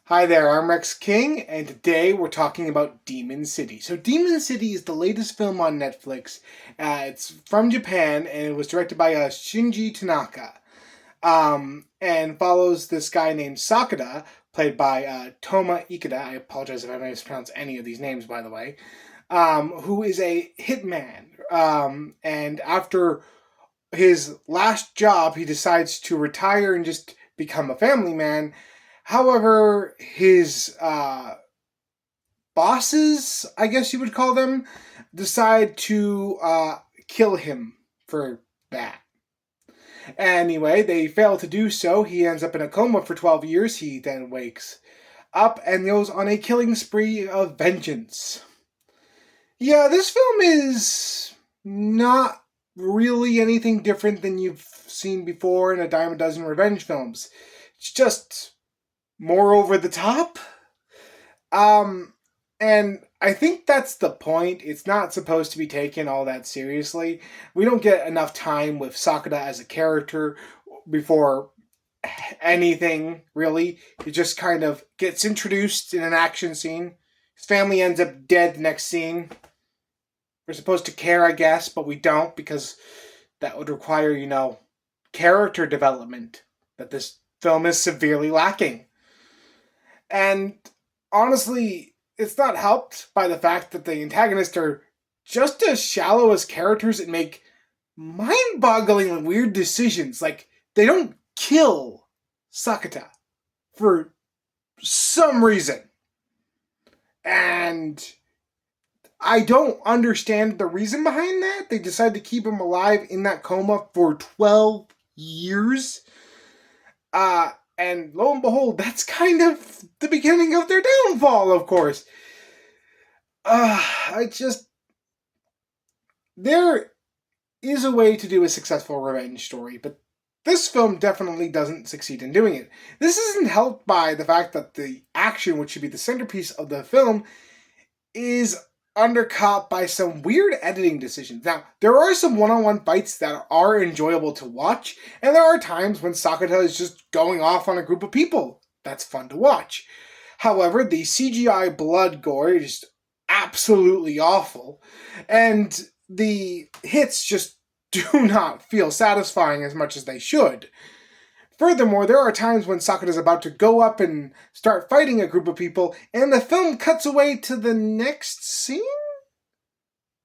Hi there, I'm Rex King, and today we're talking about Demon City. So, Demon City is the latest film on Netflix. It's from Japan, and it was directed by Shinji Tanaka. And follows this guy named Sakura, played by Toma Ikeda. I apologize if I mispronounced any of these names, by the way. Who is a hitman. And after his last job, he decides to retire and just become a family man. However, his bosses, I guess you would call them, decide to kill him for that. Anyway, they fail to do so. He ends up in a coma for 12 years. He then wakes up and goes on a killing spree of vengeance. Yeah, this film is not really anything different than you've seen before in a dime a dozen revenge films. It's just more over the top. And I think that's the point. It's not supposed to be taken all that seriously. We don't get enough time with Sakura as a character before anything, really. He just kind of gets introduced in an action scene. His family ends up dead the next scene. We're supposed to care, I guess, but we don't because that would require, character development that this film is severely lacking. And honestly, it's not helped by the fact that the antagonists are just as shallow as characters and make mind-boggling weird decisions. Like, they don't kill Sakata for some reason. And I don't understand the reason behind that. They decide to keep him alive in that coma for 12 years. And lo and behold, that's kind of the beginning of their downfall, of course. There is a way to do a successful revenge story, but this film definitely doesn't succeed in doing it. This isn't helped by the fact that the action, which should be the centerpiece of the film, is undercut by some weird editing decisions. Now, there are some one-on-one fights that are enjoyable to watch, and there are times when Sakata is just going off on a group of people. That's fun to watch. However, the CGI blood gore is absolutely awful, and the hits just do not feel satisfying as much as they should. Furthermore, there are times when Sakura is about to go up and start fighting a group of people, and the film cuts away to the next scene?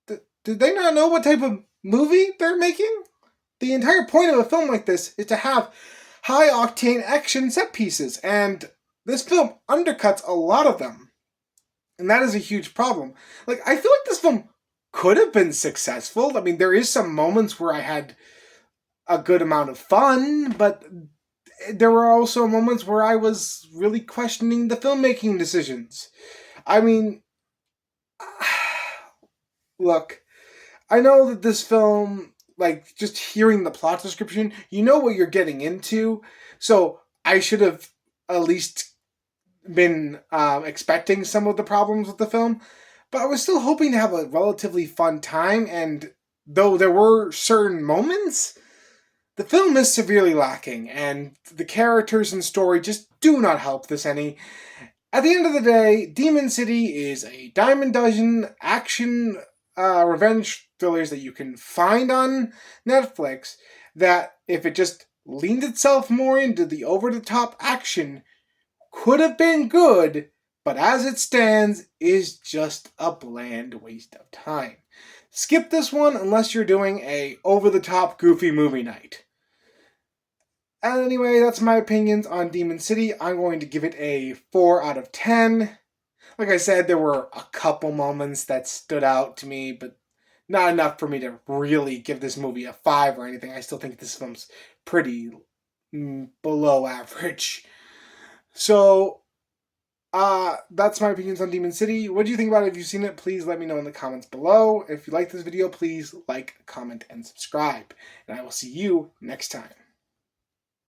Did they not know what type of movie they're making? The entire point of a film like this is to have high-octane action set pieces, and this film undercuts a lot of them. And that is a huge problem. Like, I feel like this film could have been successful. I mean, there is some moments where I had a good amount of fun, but there were also moments where I was really questioning the filmmaking decisions. I mean, look, I know that this film, like, just hearing the plot description, you know what you're getting into, so I should have at least been expecting some of the problems with the film, but I was still hoping to have a relatively fun time, and though there were certain moments, the film is severely lacking, and the characters and story just do not help this any. At the end of the day, Demon City is a dime a dozen action revenge thrillers that you can find on Netflix that, if it just leaned itself more into the over-the-top action, could have been good, but as it stands, is just a bland waste of time. Skip this one unless you're doing a over-the-top goofy movie night. And anyway, that's my opinions on Demon City. I'm going to give it a 4 out of 10. Like I said, there were a couple moments that stood out to me, but not enough for me to really give this movie a 5 or anything. I still think this film's pretty below average. So, that's my opinions on Demon City. What do you think about it? If you've seen it, please let me know in the comments below. If you like this video, please like, comment, and subscribe. And I will see you next time.